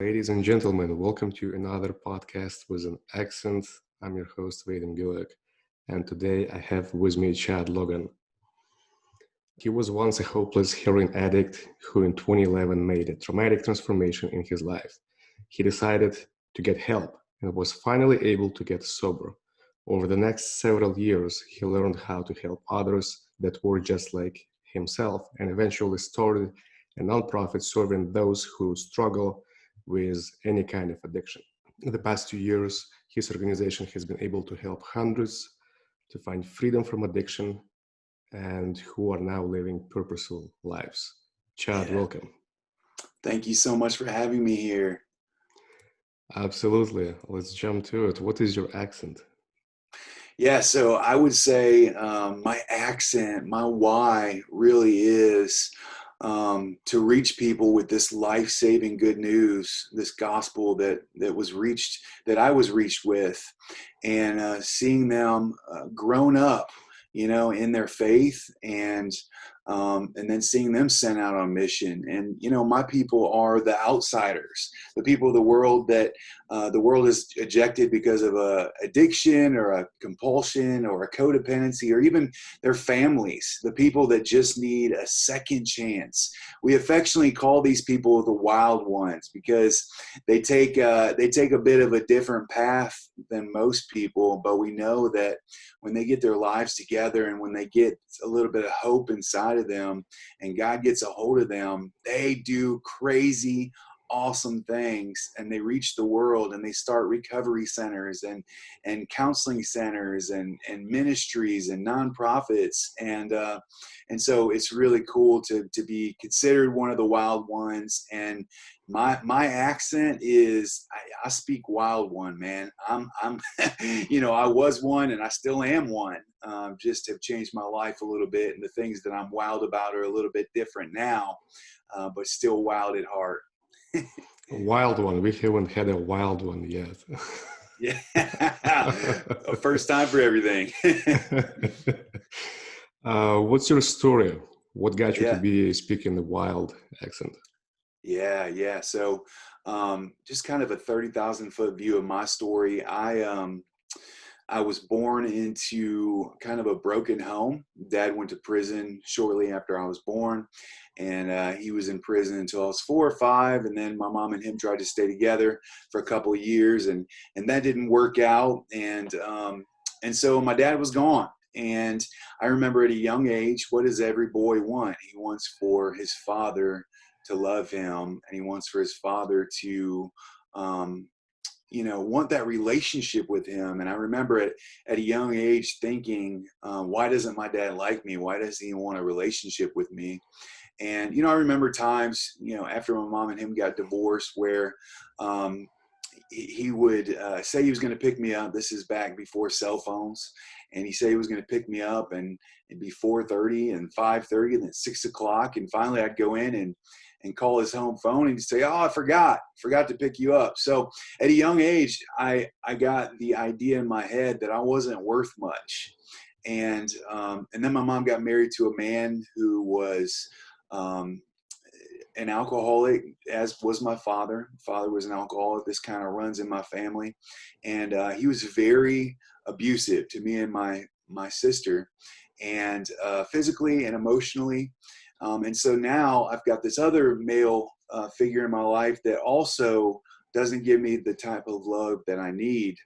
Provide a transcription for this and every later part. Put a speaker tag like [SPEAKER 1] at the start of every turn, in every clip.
[SPEAKER 1] Ladies and gentlemen, welcome to another podcast with an accent. I'm your host, Vadim Gilek, and today I have with me Chad Logan. He was once a hopeless heroin addict who in 2011 made a traumatic transformation in his life. He decided to get help and was finally able to get sober. Over the next several years, he learned how to help others that were just like himself and eventually started a nonprofit serving those who struggle with any kind of addiction. In the past 2 years, his organization has been able to help hundreds to find freedom from addiction and who are now living purposeful lives. Chad,
[SPEAKER 2] Yeah.
[SPEAKER 1] welcome.
[SPEAKER 2] Thank you so much for having me here.
[SPEAKER 1] Absolutely. Let's jump to it. What is your accent?
[SPEAKER 2] Yeah, so I would say my accent, my why really is to reach people with this life-saving good news, this gospel that I was reached with, and seeing them grown up, in their faith, and then seeing them sent out on mission. And my people are the outsiders, the people of the world that the world is ejected because of a addiction or a compulsion or a codependency, or even their families, the people that just need a second chance. We affectionately call these people the wild ones because they take a bit of a different path than most people, but we know that when they get their lives together and when they get a little bit of hope inside of them and God gets a hold of them, they do crazy awesome things, and they reach the world and they start recovery centers and counseling centers and ministries and nonprofits, and so it's really cool to be considered one of the wild ones. And my accent is I speak wild one, man. I'm I was one and I still am one. Just have changed my life a little bit, and the things that I'm wild about are a little bit different now, but still wild at heart.
[SPEAKER 1] A wild one. We haven't had a wild one yet.
[SPEAKER 2] Yeah. First time for everything.
[SPEAKER 1] What's your story? What got you to
[SPEAKER 2] Yeah.
[SPEAKER 1] be speaking the wild accent?
[SPEAKER 2] Yeah. So, just kind of a 30,000 foot view of my story. I was born into kind of a broken home. Dad went to prison shortly after I was born, and he was in prison until I was 4 or 5. And then my mom and him tried to stay together for a couple of years, and that didn't work out. And so my dad was gone. And I remember at a young age, what does every boy want? He wants for his father to love him, and he wants for his father to um, want that relationship with him. And I remember at a young age thinking, why doesn't my dad like me? Why does he want a relationship with me? And, I remember times, after my mom and him got divorced, where he would say he was going to pick me up. This is back before cell phones. And he said he was going to pick me up, and it'd be 4:30 and 5:30 and then 6 o'clock. And finally I'd go in and call his home phone, and he'd say, oh, I forgot to pick you up. So at a young age, I got the idea in my head that I wasn't worth much. And then my mom got married to a man who was um, an alcoholic, as was my father. Father was an alcoholic. This kind of runs in my family. And he was very abusive to me and my sister, and physically and emotionally. And so now I've got this other male figure in my life that also doesn't give me the type of love that I need.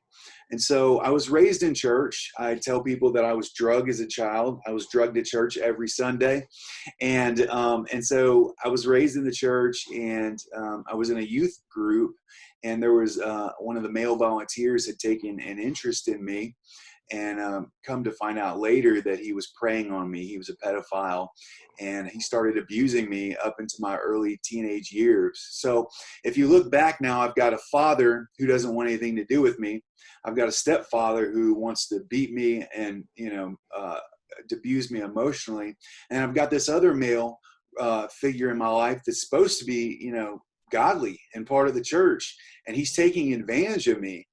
[SPEAKER 2] And so I was raised in church. I tell people that I was drugged as a child. I was drugged to church every Sunday. And so I was raised in the church, and I was in a youth group, and there was one of the male volunteers had taken an interest in me, and come to find out later that he was preying on me. He was a pedophile, and he started abusing me up into my early teenage years. So if you look back now, I've got a father who doesn't want anything to do with me. I've got a stepfather who wants to beat me and, to abuse me emotionally. And I've got this other male figure in my life that's supposed to be, godly and part of the church, and he's taking advantage of me.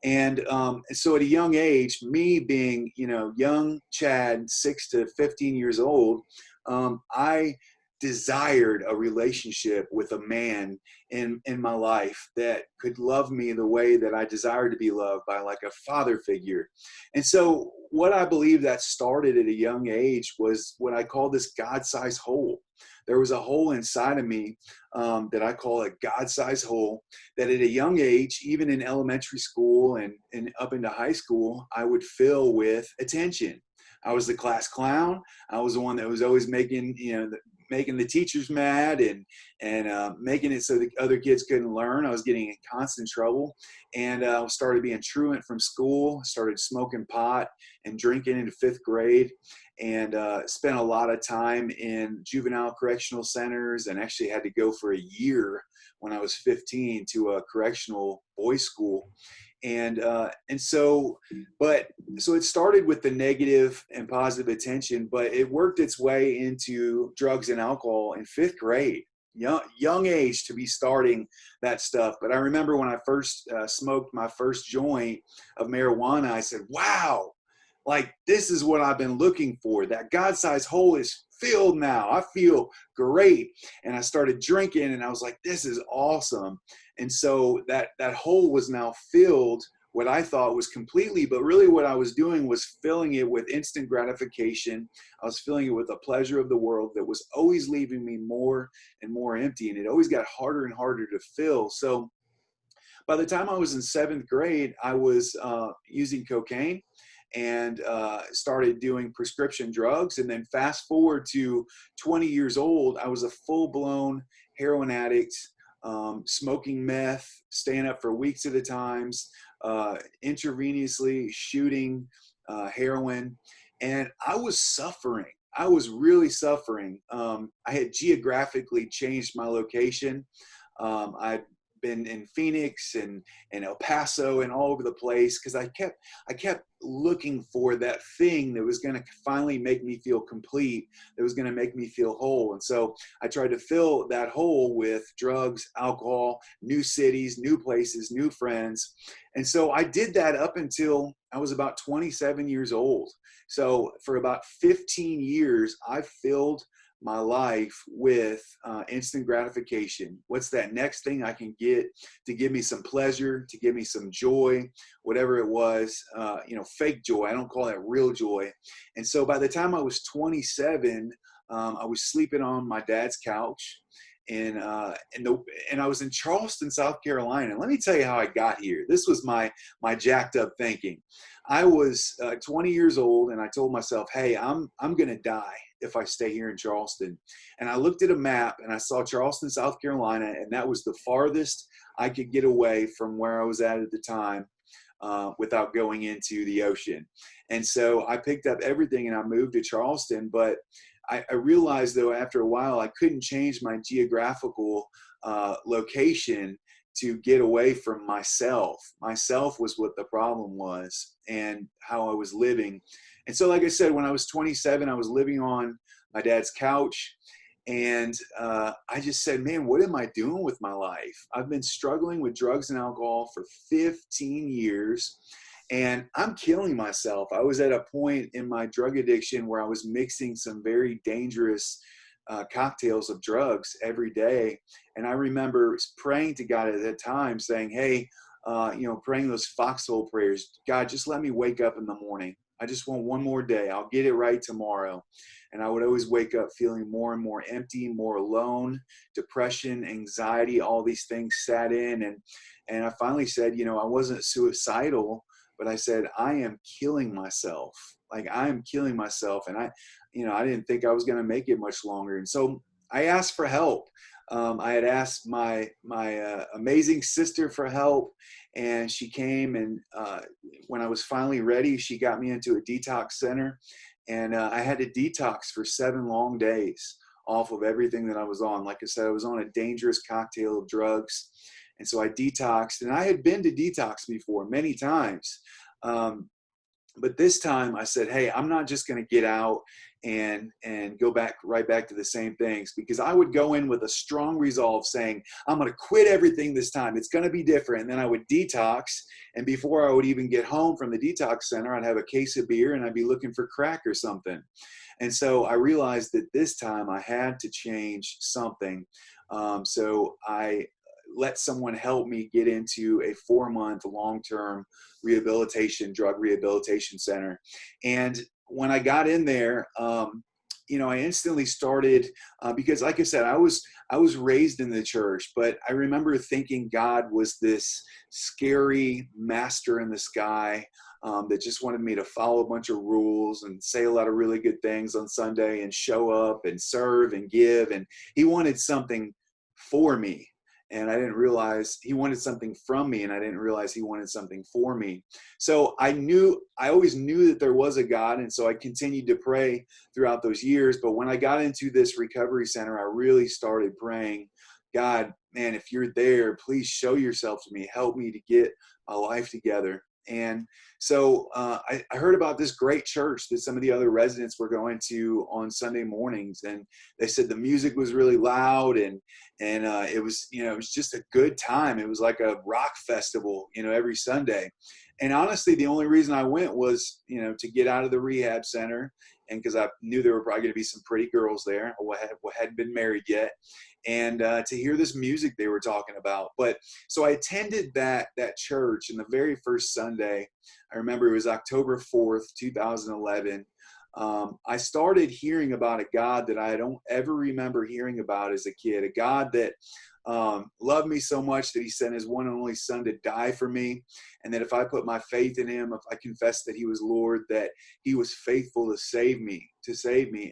[SPEAKER 2] And so at a young age, me being, young Chad, 6 to 15 years old, I desired a relationship with a man in my life that could love me the way that I desired to be loved by, like a father figure. And so what I believe that started at a young age was what I call this God-sized hole. There was a hole inside of me that I call a God-sized hole that at a young age, even in elementary school and up into high school, I would fill with attention. I was the class clown. I was the one that was always making, making the teachers mad and making it so the other kids couldn't learn. I was getting in constant trouble, and started being truant from school. Started smoking pot and drinking in 5th grade, and spent a lot of time in juvenile correctional centers, and actually had to go for a year when I was 15 to a correctional boys school. So it started with the negative and positive attention, but it worked its way into drugs and alcohol in 5th grade. Young age to be starting that stuff. But I remember when I first smoked my first joint of marijuana, I said, wow, like this is what I've been looking for. That God-sized hole is filled now. I feel great. And I started drinking, and I was like, this is awesome. And so that hole was now filled, what I thought was completely, but really what I was doing was filling it with instant gratification. I was filling it with the pleasure of the world that was always leaving me more and more empty. And it always got harder and harder to fill. So by the time I was in 7th grade, I was using cocaine and started doing prescription drugs. And then fast forward to 20 years old, I was a full-blown heroin addict, smoking meth, staying up for weeks at a time, intravenously shooting heroin. And I was suffering. I was really suffering. I had geographically changed my location. I'd been in Phoenix and El Paso and all over the place because I kept looking for that thing that was going to finally make me feel complete, that was going to make me feel whole. And so I tried to fill that hole with drugs, alcohol, new cities, new places, new friends. And so I did that up until I was about 27 years old. So for about 15 years, I filled my life with instant gratification. What's that next thing I can get to give me some pleasure, to give me some joy, whatever it was, fake joy. I don't call that real joy. And so by the time I was 27, I was sleeping on my dad's couch, and I was in Charleston, South Carolina. And let me tell you how I got here. This was my jacked up thinking. I was 20 years old, and I told myself, hey, I'm going to die if I stay here in Charleston. And I looked at a map, and I saw Charleston, South Carolina, and that was the farthest I could get away from where I was at the time without going into the ocean. And so I picked up everything and I moved to Charleston. But I realized, though, after a while, I couldn't change my geographical location to get away from myself. Myself was what the problem was, and how I was living. And so, like I said, when I was 27, I was living on my dad's couch, and I just said, man, what am I doing with my life? I've been struggling with drugs and alcohol for 15 years, and I'm killing myself. I was at a point in my drug addiction where I was mixing some very dangerous cocktails of drugs every day. And I remember praying to God at that time, saying, hey, praying those foxhole prayers. God, just let me wake up in the morning. I just want one more day. I'll get it right tomorrow. And I would always wake up feeling more and more empty, more alone, depression, anxiety, all these things sat in. And I finally said, I wasn't suicidal, but I said, I am killing myself. Like, I am killing myself. And I didn't think I was going to make it much longer. And so I asked for help. I had asked my amazing sister for help, and she came, and when I was finally ready, she got me into a detox center, and I had to detox for 7 long days off of everything that I was on. Like I said, I was on a dangerous cocktail of drugs, and so I detoxed, and I had been to detox before many times. But this time I said, hey, I'm not just going to get out and go back right back to the same things, because I would go in with a strong resolve saying, I'm going to quit everything this time. It's going to be different. And then I would detox. And before I would even get home from the detox center, I'd have a case of beer and I'd be looking for crack or something. And so I realized that this time I had to change something. So I let someone help me get into a 4-month long-term drug rehabilitation center. And when I got in there, I instantly started, because like I said, I was raised in the church, but I remember thinking God was this scary master in the sky, that just wanted me to follow a bunch of rules and say a lot of really good things on Sunday and show up and serve and give. And he wanted something for me. And I didn't realize he wanted something from me, and I didn't realize he wanted something for me. So I always knew that there was a God. And so I continued to pray throughout those years. But when I got into this recovery center, I really started praying, God, man, if you're there, please show yourself to me. Help me to get my life together. And so I heard about this great church that some of the other residents were going to on Sunday mornings, and they said the music was really loud, and it was it was just a good time. It was like a rock festival, every Sunday. And honestly, the only reason I went was to get out of the rehab center, and because I knew there were probably going to be some pretty girls there who hadn't been married yet, and to hear this music they were talking about. But so I attended that church, and the very first Sunday, I remember it was October 4th, 2011. I started hearing about a God that I don't ever remember hearing about as a kid, a God that loved me so much that he sent his one and only son to die for me. And that if I put my faith in him, if I confessed that he was Lord, that he was faithful to save me.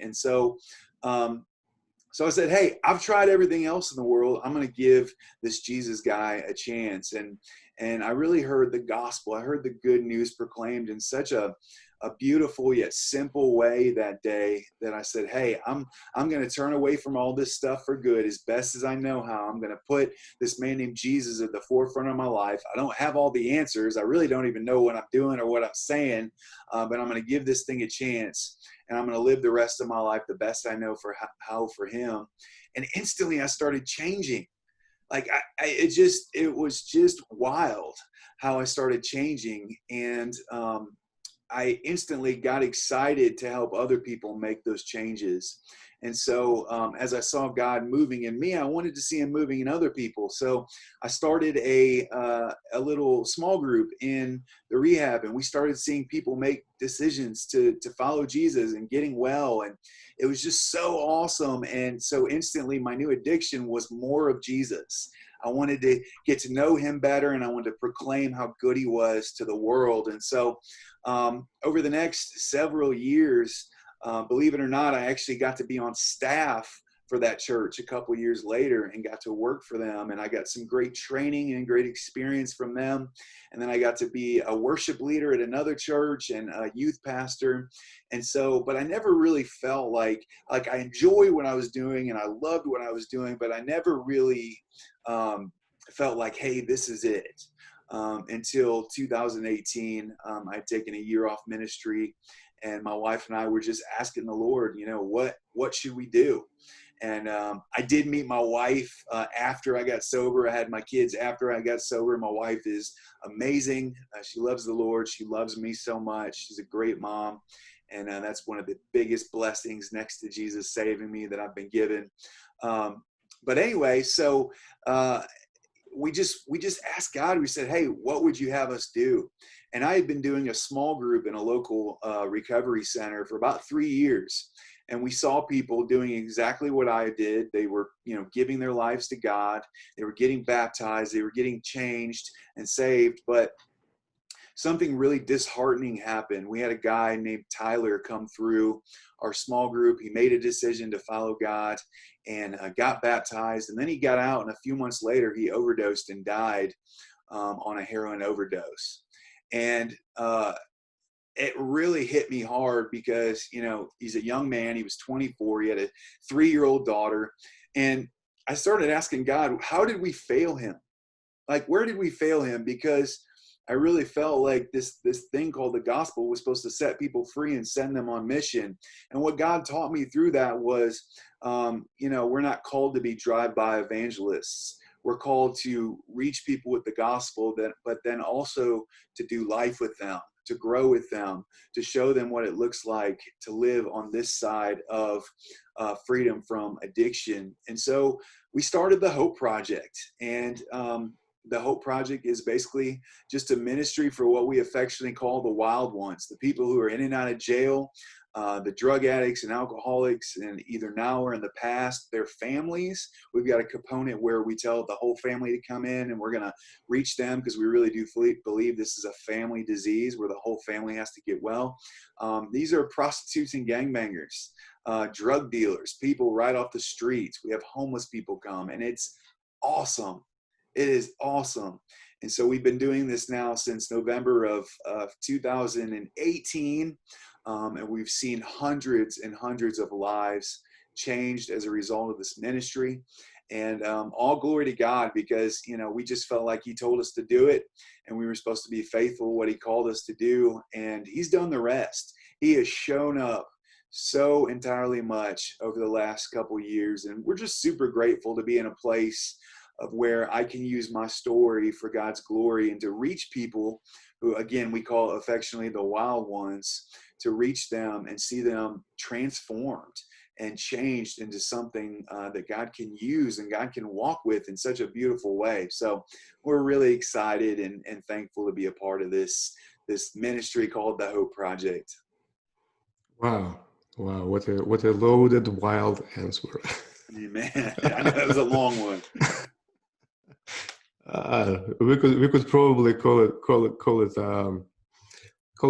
[SPEAKER 2] And so, I said, hey, I've tried everything else in the world. I'm going to give this Jesus guy a chance. And I really heard the gospel. I heard the good news proclaimed in such a beautiful yet simple way that day, that I said, hey, I'm going to turn away from all this stuff for good as best as I know how. I'm going to put this man named Jesus at the forefront of my life. I don't have all the answers. I really don't even know what I'm doing or what I'm saying, but I'm going to give this thing a chance, and I'm going to live the rest of my life the best I know for him. And instantly I started changing. Like it was just wild how I started changing. And I instantly got excited to help other people make those changes. And so as I saw God moving in me, I wanted to see him moving in other people. So I started a little small group in the rehab, and we started seeing people make decisions to follow Jesus and getting well. And it was just so awesome. And so instantly my new addiction was more of Jesus. I wanted to get to know him better, and I wanted to proclaim how good he was to the world. And so over the next several years, believe it or not, I actually got to be on staff for that church a couple years later and got to work for them. And I got some great training and great experience from them. And then I got to be a worship leader at another church and a youth pastor. And so, but I never really felt like I enjoyed what I was doing and I loved what I was doing, but I never really felt like, hey, this is it. Until 2018, I'd taken a year off ministry, and my wife and I were just asking the Lord, what should we do? And I did meet my wife after I got sober. I had my kids after I got sober. My wife is amazing. She loves the Lord. She loves me so much. She's a great mom. And that's one of the biggest blessings next to Jesus saving me that I've been given. But anyway, so we just asked God. We said, hey, what would you have us do? And I had been doing a small group in a local recovery center for about 3 years. And we saw people doing exactly what I did. They were, giving their lives to God. They were getting baptized. They were getting changed and saved. But something really disheartening happened. We had a guy named Tyler come through our small group. He made a decision to follow God and got baptized. And then he got out, and a few months later, he overdosed and died on a heroin overdose. And it really hit me hard because, he's a young man. He was 24. He had a 3-year-old daughter. And I started asking God, how did we fail him? Like, where did we fail him? Because I really felt like this thing called the gospel was supposed to set people free and send them on mission. And what God taught me through that was, we're not called to be drive-by evangelists. We're called to reach people with the gospel, but then also to do life with them, to grow with them, to show them what it looks like to live on this side of freedom from addiction. And so we started the Hope Project, and the Hope Project is basically just a ministry for what we affectionately call the wild ones, the people who are in and out of jail, the drug addicts and alcoholics, and either now or in the past, their families. We've got a component where we tell the whole family to come in, and we're going to reach them because we really do believe this is a family disease where the whole family has to get well. These are prostitutes and gangbangers, drug dealers, people right off the streets. We have homeless people come, and it's awesome. It is awesome. And so we've been doing this now since November of 2018. And we've seen hundreds and hundreds of lives changed as a result of this ministry. And all glory to God, because, we just felt like he told us to do it, and we were supposed to be faithful to what he called us to do. And he's done the rest. He has shown up so entirely much over the last couple of years. And we're just super grateful to be in a place of where I can use my story for God's glory and to reach people who, again, we call affectionately the wild ones, to reach them and see them transformed and changed into something that God can use and God can walk with in such a beautiful way. So we're really excited and thankful to be a part of this ministry called the Hope Project.
[SPEAKER 1] Wow. What a loaded, wild answer.
[SPEAKER 2] Amen. I know it was a long one.
[SPEAKER 1] We could probably call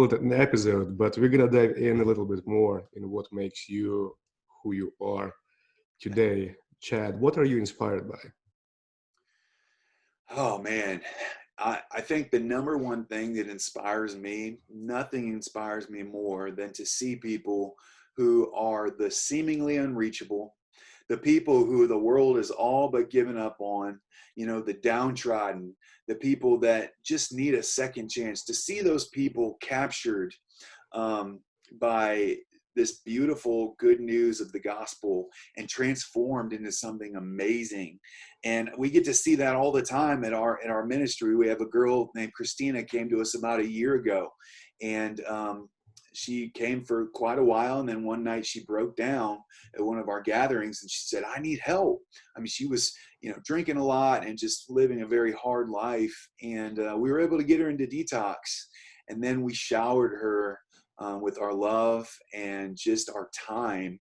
[SPEAKER 1] it an episode, but we're gonna dive in a little bit more in what makes you who you are today. Chad, what are you inspired by?
[SPEAKER 2] Oh man, I think the number one thing that inspires me, nothing inspires me more than to see people who are the seemingly unreachable, the people who the world is all but given up on, the downtrodden, the people that just need a second chance, to see those people captured by this beautiful good news of the gospel and transformed into something amazing. And we get to see that all the time in our ministry. We have a girl named Christina came to us about a year ago, and she came for quite a while, and then one night she broke down at one of our gatherings, and she said, I need help. I mean, she was, drinking a lot and just living a very hard life. And we were able to get her into detox. And then we showered her with our love and just our time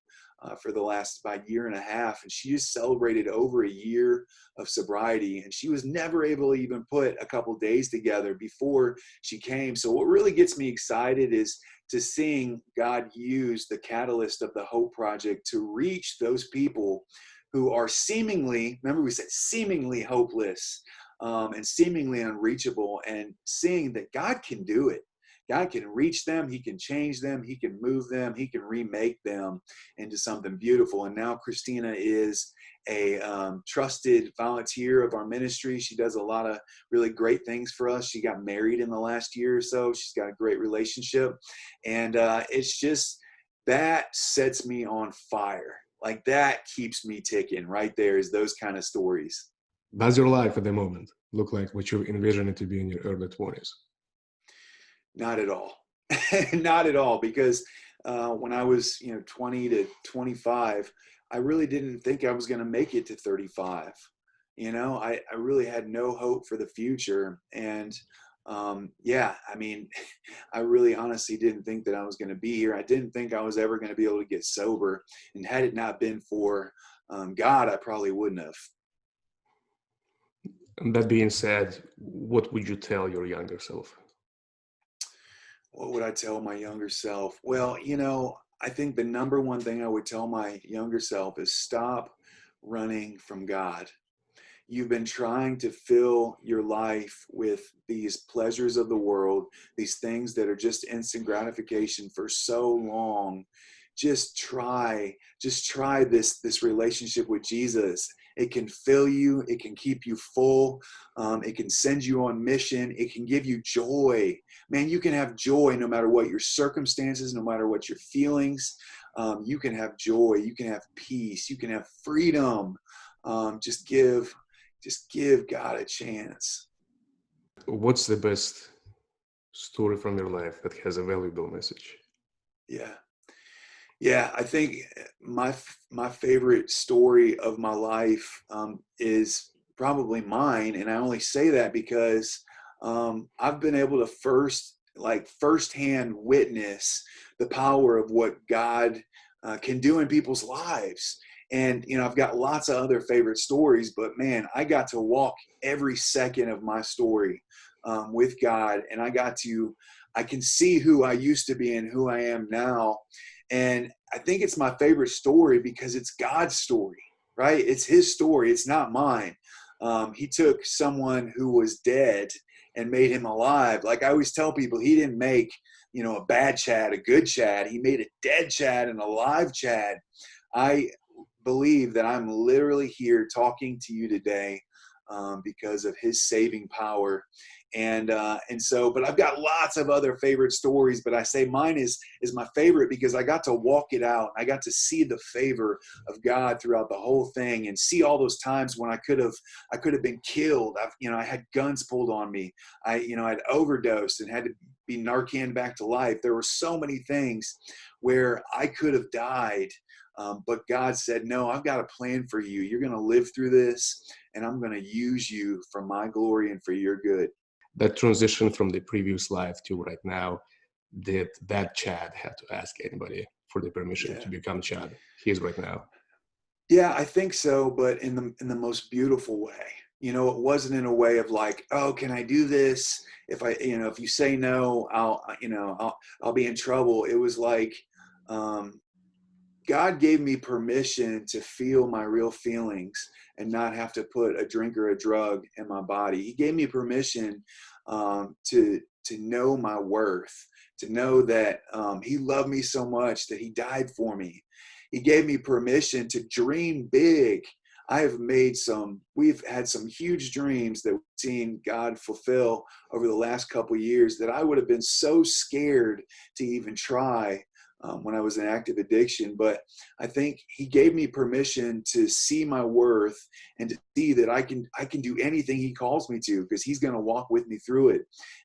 [SPEAKER 2] for the last about year and a half. And she just celebrated over a year of sobriety. And she was never able to even put a couple days together before she came. So what really gets me excited is to seeing God use the catalyst of the Hope Project to reach those people who are seemingly, remember we said seemingly hopeless and seemingly unreachable, and seeing that God can do it. God can reach them, he can change them, he can move them, he can remake them into something beautiful. And now Christina is a trusted volunteer of our ministry. She does a lot of really great things for us. She got married in the last year or so. She's got a great relationship. And it's just, that sets me on fire. Like that keeps me ticking right there, is those kind of stories.
[SPEAKER 1] Does your life at the moment look like what you envision it to be in your early 20s?
[SPEAKER 2] Not at all. Not at all. Because when I was, 20 to 25, I really didn't think I was going to make it to 35. I really had no hope for the future. And I really honestly didn't think that I was going to be here. I didn't think I was ever going to be able to get sober. And had it not been for God, I probably wouldn't have.
[SPEAKER 1] And that being said, what would you tell your younger self?
[SPEAKER 2] What would I tell my younger self? Well, I think the number one thing I would tell my younger self is stop running from God. You've been trying to fill your life with these pleasures of the world, these things that are just instant gratification for so long. Just try this relationship with Jesus It can fill you. It can keep you full. It can send you on mission. It can give you joy. Man, you can have joy no matter what your circumstances, no matter what your feelings. You can have joy. You can have peace. You can have freedom. Just give God a chance.
[SPEAKER 1] What's the best story from your life that has a valuable message?
[SPEAKER 2] Yeah. Yeah, I think my favorite story of my life is probably mine, and I only say that because I've been able to firsthand witness the power of what God can do in people's lives. And I've got lots of other favorite stories, but man, I got to walk every second of my story with God, and I can see who I used to be and who I am now. And I think it's my favorite story because it's God's story, right? It's his story. It's not mine. He took someone who was dead and made him alive. Like I always tell people, he didn't make, a bad Chad, a good Chad. He made a dead Chad and a live Chad. I believe that I'm literally here talking to you today because of his saving power. But I've got lots of other favorite stories, but I say mine is my favorite because I got to walk it out. I got to see the favor of God throughout the whole thing and see all those times when I could have been killed. I had guns pulled on me. I'd overdosed and had to be Narcan back to life. There were so many things where I could have died. But God said, no, I've got a plan for you. You're going to live through this, and I'm going to use you for my glory and for your good.
[SPEAKER 1] That transition from the previous life to right now, did that Chad have to ask anybody for the permission to become Chad he is right now?
[SPEAKER 2] Yeah, I think so, but in the most beautiful way. It wasn't in a way of like, oh, can I do this? If you say no, I'll be in trouble. It was like, God gave me permission to feel my real feelings and not have to put a drink or a drug in my body. He gave me permission to know my worth, to know that he loved me so much that he died for me. He gave me permission to dream big. We've had some huge dreams that we've seen God fulfill over the last couple of years that I would have been so scared to even try when I was in active addiction. But I think he gave me permission to see my worth and to see that I can do anything he calls me to because he's going to walk with me through it.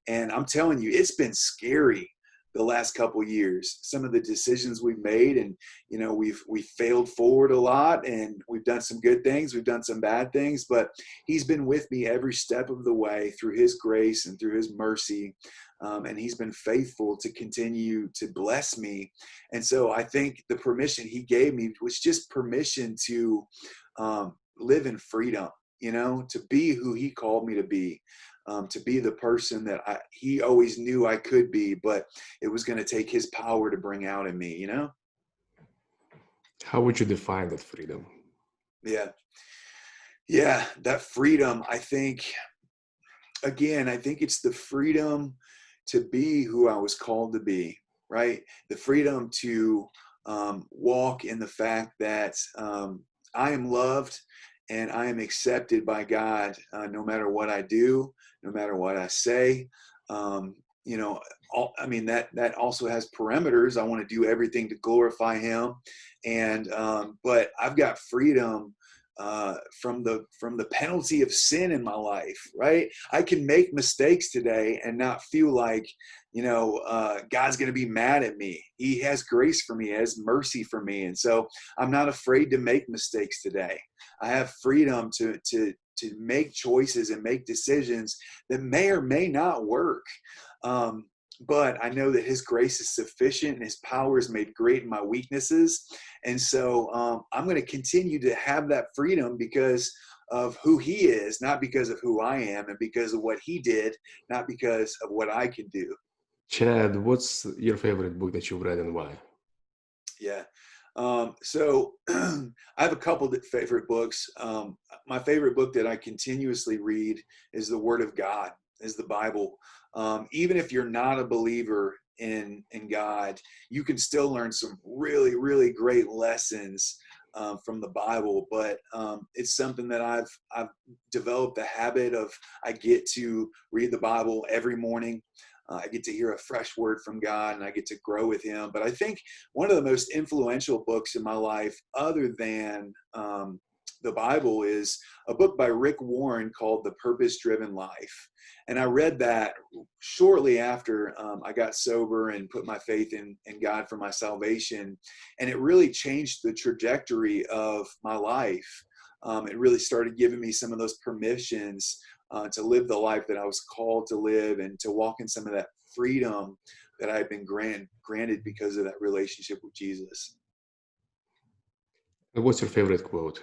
[SPEAKER 2] And I'm telling you, it's been scary the last couple of years, some of the decisions we've made, and we've failed forward a lot, and we've done some good things, we've done some bad things, but he's been with me every step of the way through his grace and through his mercy. And he's been faithful to continue to bless me. And so I think the permission he gave me was just permission to live in freedom, to be who he called me to be the person that he always knew I could be, but it was going to take his power to bring out in me,
[SPEAKER 1] How would you define that freedom?
[SPEAKER 2] Yeah, that freedom, I think it's the freedom to be who I was called to be, right? The freedom to walk in the fact that I am loved and I am accepted by God no matter what I do, no matter what I say. That also has parameters. I want to do everything to glorify him. But I've got freedom from the penalty of sin in my life, right? I can make mistakes today and not feel like, God's going to be mad at me. He has grace for me, he has mercy for me. And so I'm not afraid to make mistakes today. I have freedom to make choices and make decisions that may or may not work. But I know that his grace is sufficient and his power is made great in my weaknesses. And so I'm going to continue to have that freedom because of who he is, not because of who I am, and because of what he did, not because of what I can do.
[SPEAKER 1] Chad, what's your favorite book that you've read and why?
[SPEAKER 2] Yeah. So I have a couple of favorite books. My favorite book that I continuously read is the Word of God, is the Bible. Even if you're not a believer in God, you can still learn some really, really great lessons from the Bible, but it's something that I've developed the habit of. I get to read the Bible every morning. I get to hear a fresh word from God, and I get to grow with Him. But I think one of the most influential books in my life, other than the Bible, is a book by Rick Warren called The Purpose-Driven Life. And I read that shortly after I got sober and put my faith in God for my salvation. And it really changed the trajectory of my life. It really started giving me some of those permissions to live the life that I was called to live, and to walk in some of that freedom that I've been granted because of that relationship with Jesus.
[SPEAKER 1] What's your favorite quote?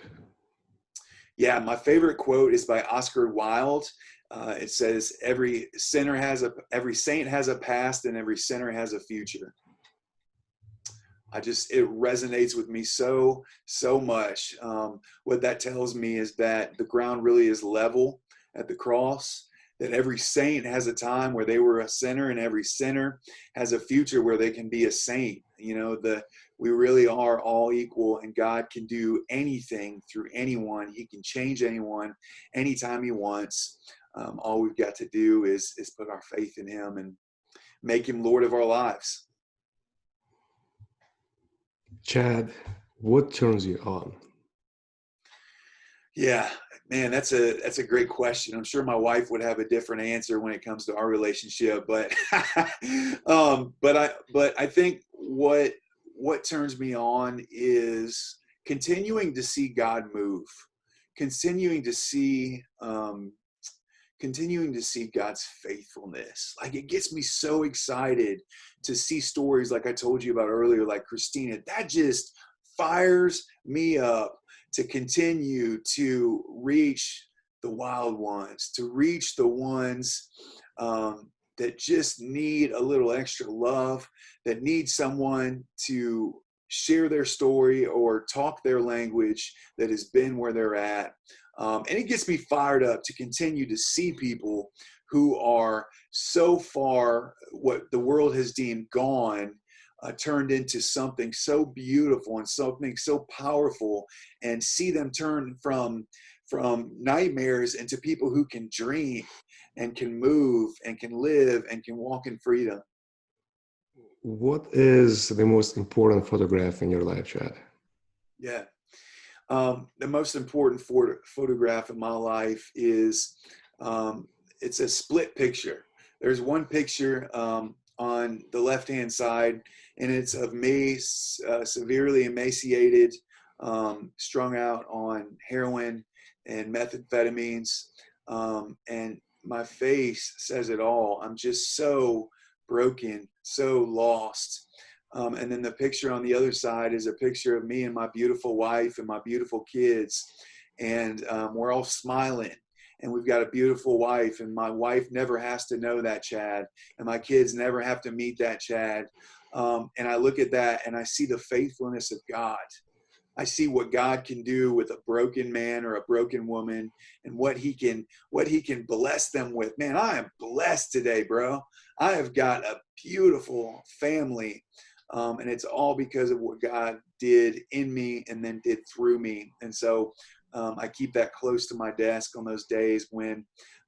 [SPEAKER 2] Yeah, my favorite quote is by Oscar Wilde. It says, every saint has a past, and every sinner has a future." It resonates with me so much. What that tells me is that the ground really is level at the cross, that every saint has a time where they were a sinner, and every sinner has a future where they can be a saint. We really are all equal, and God can do anything through anyone. He can change anyone anytime He wants. All we've got to do is put our faith in Him and make Him Lord of our lives.
[SPEAKER 1] Chad, what turns you on?
[SPEAKER 2] Yeah, man, that's a great question. I'm sure my wife would have a different answer when it comes to our relationship, but but I think what turns me on is continuing to see God move, continuing to see God's faithfulness. Like, it gets me so excited to see stories like I told you about earlier, like Christina. That just fires me up to continue to reach the wild ones, to reach the ones that just need a little extra love, that need someone to share their story or talk their language that has been where they're at. And it gets me fired up to continue to see people who are so far what the world has deemed gone, turned into something so beautiful and something so powerful, and see them turn from nightmares into people who can dream and can move and can live and can walk in freedom.
[SPEAKER 1] What is the most important photograph in your life, Chad?
[SPEAKER 2] Yeah. The most important photograph in my life is, it's a split picture. There's one picture on the left-hand side, and it's of me severely emaciated, strung out on heroin and methamphetamines, and my face says it all. I'm just so broken, so lost. And then the picture on the other side is a picture of me and my beautiful wife and my beautiful kids. And we're all smiling. And we've got a beautiful wife. And my wife never has to know that Chad. And my kids never have to meet that Chad. And I look at that and I see the faithfulness of God. I see what God can do with a broken man or a broken woman, and what he can bless them with. Man, I am blessed today, bro. I have got a beautiful family. And it's all because of what God did in me and then did through me. And so I keep that close to my desk on those days when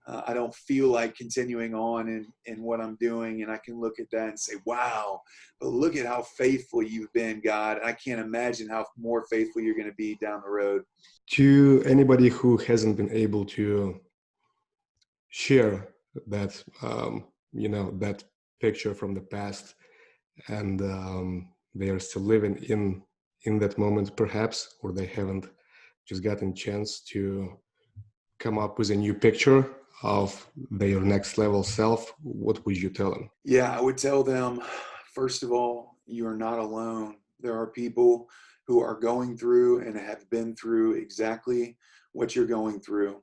[SPEAKER 2] I don't feel like continuing on in what I'm doing. And I can look at that and say, wow, but look at how faithful you've been, God. I can't imagine how more faithful you're going to be down the road.
[SPEAKER 1] To anybody who hasn't been able to share that, that picture from the past, and they are still living in that moment, perhaps, or they haven't just gotten a chance to come up with a new picture of their next level self, what would you tell them?
[SPEAKER 2] Yeah, I would tell them, first of all, you are not alone. There are people who are going through and have been through exactly what you're going through.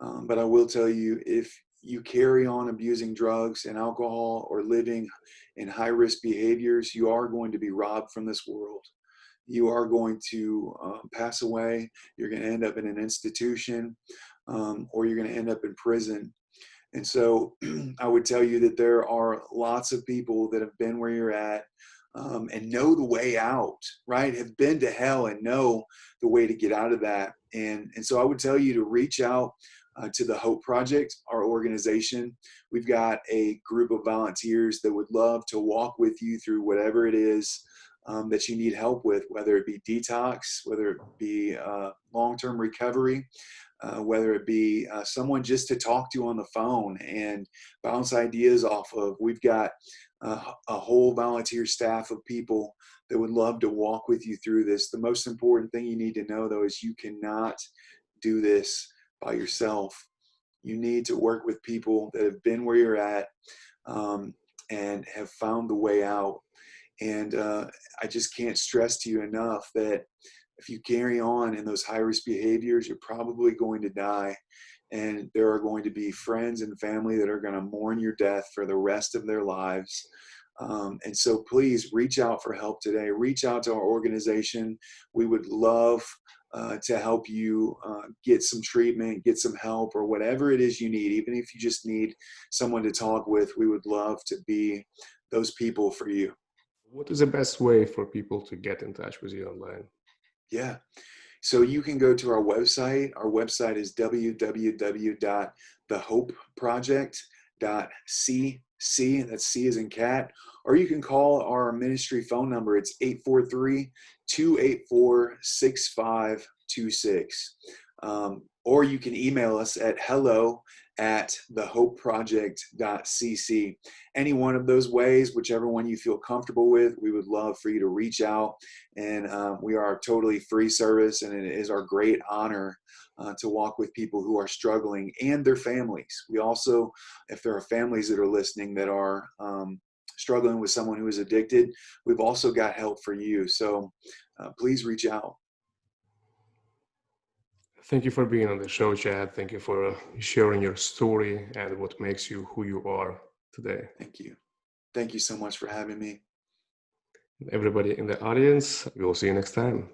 [SPEAKER 2] But I will tell you, if you carry on abusing drugs and alcohol or living in high-risk behaviors, you are going to be robbed from this world. You are going to pass away. You're going to end up in an institution, or you're going to end up in prison. And so I would tell you that there are lots of people that have been where you're at, and know the way out, right? Have been to hell and know the way to get out of that. And so I would tell you to reach out to the Hope Project, our organization. We've got a group of volunteers that would love to walk with you through whatever it is that you need help with, whether it be detox, whether it be long-term recovery, whether it be someone just to talk to on the phone and bounce ideas off of. We've got a whole volunteer staff of people that would love to walk with you through this. The most important thing you need to know, though, is you cannot do this by yourself. You need to work with people that have been where you're at and have found the way out. And I just can't stress to you enough that if you carry on in those high risk behaviors, you're probably going to die. And there are going to be friends and family that are going to mourn your death for the rest of their lives. And so please reach out for help today. Reach out to our organization. We would love to help you get some treatment, get some help, or whatever it is you need. Even if you just need someone to talk with, we would love to be those people for you.
[SPEAKER 1] What is the best way for people to get in touch with you online?
[SPEAKER 2] Yeah. So you can go to our website. Our website is www.thehopeproject.cc. That's C as in cat. Or you can call our ministry phone number. It's 843-284-6526. Or you can email us at hello@thehopeproject.cc. Any one of those ways, whichever one you feel comfortable with, we would love for you to reach out. And we are a totally free service, and it is our great honor to walk with people who are struggling and their families. We also, if there are families that are listening that are struggling with someone who is addicted, we've also got help for you. So please reach out.
[SPEAKER 1] Thank you for being on the show, Chad. Thank you for sharing your story and what makes you who you are today.
[SPEAKER 2] Thank you. Thank you so much for having me.
[SPEAKER 1] Everybody in the audience, we'll see you next time.